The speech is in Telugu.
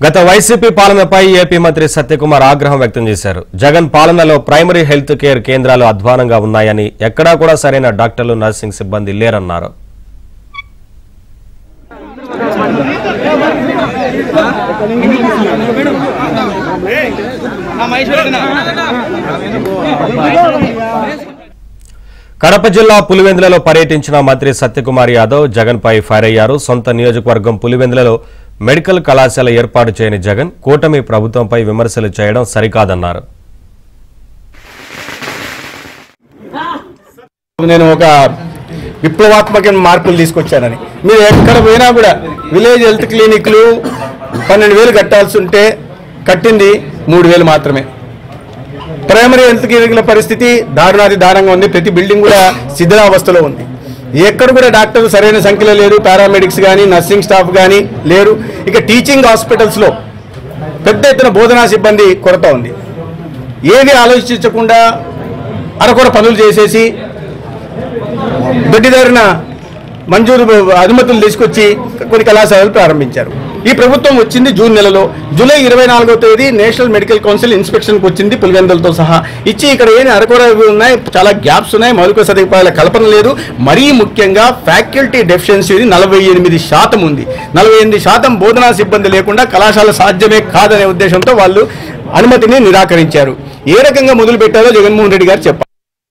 గత వైసీపీ పాలనపై ఏపీ మంత్రి సత్యకుమార్ ఆగ్రహం వ్యక్తం చేశారు. జగన్ పాలనలో ప్రైమరీ హెల్త్ కేర్ కేంద్రాలు అధ్వానంగా ఉన్నాయని, ఎక్కడా కూడా సరైన డాక్టర్లు, నర్సింగ్ సిబ్బంది లేరన్నారు. కడప జిల్లా పులివెందులలో పర్యటించిన మంత్రి సత్యకుమార్ యాదవ్ జగన్ పై ఫైర్ అయ్యారు. సొంత నియోజకవర్గం పులివెందులలో మెడికల్ కళాశాల ఏర్పాటు చేయని జగన్ కూటమి ప్రభుత్వంపై విమర్శలు చేయడం సరికాదన్నారు. నేను ఒక విప్లవాత్మక మార్పులు తీసుకొచ్చానని, మీరు ఎక్కడ పోయినా కూడా విలేజ్ హెల్త్ క్లినిక్లు 12,000 కట్టాల్సి ఉంటే కట్టింది 3,000 మాత్రమే. ప్రైమరీ హెల్త్ క్లినిక్ల పరిస్థితి దారుణాది దారుణంగా ఉంది. ప్రతి బిల్డింగ్ కూడా శిథిలావస్థలో ఉంది. ఎక్కడ కూడా డాక్టర్లు సరైన సంఖ్యలో లేరు. పారామెడిక్స్ కానీ నర్సింగ్ స్టాఫ్ కానీ లేరు. ఇక టీచింగ్ హాస్పిటల్స్లో పెద్ద ఎత్తున బోధనా సిబ్బంది కొరత ఉంది. ఏది ఆలోచించకుండా అరకొర పనులు చేసేసి దొడ్డిదారిన మంజూరు అనుమతులు తీసుకొచ్చి కొన్ని కళాశాలలు ప్రారంభించారు. ఈ ప్రభుత్వం వచ్చింది జూన్ నెలలో. జూలై 24వ తేదీ నేషనల్ మెడికల్ కౌన్సిల్ ఇన్స్పెక్షన్కి వచ్చింది పులివెందులతో సహా. ఇచ్చి ఇక్కడ ఏమి అరకొర ఉన్నాయి, చాలా గ్యాప్స్ ఉన్నాయి, మౌలిక సదుపాయాల కల్పన లేదు. మరీ ముఖ్యంగా ఫ్యాకల్టీ డెఫిషియన్సీ 48% ఉంది. 48% బోధనా సిబ్బంది లేకుండా కళాశాల సాధ్యమే కాదనే ఉద్దేశంతో వాళ్ళు అనుమతిని నిరాకరించారు. ఏ రకంగా మొదలు పెట్టారో జగన్మోహన్ రెడ్డి గారు చెప్పారు.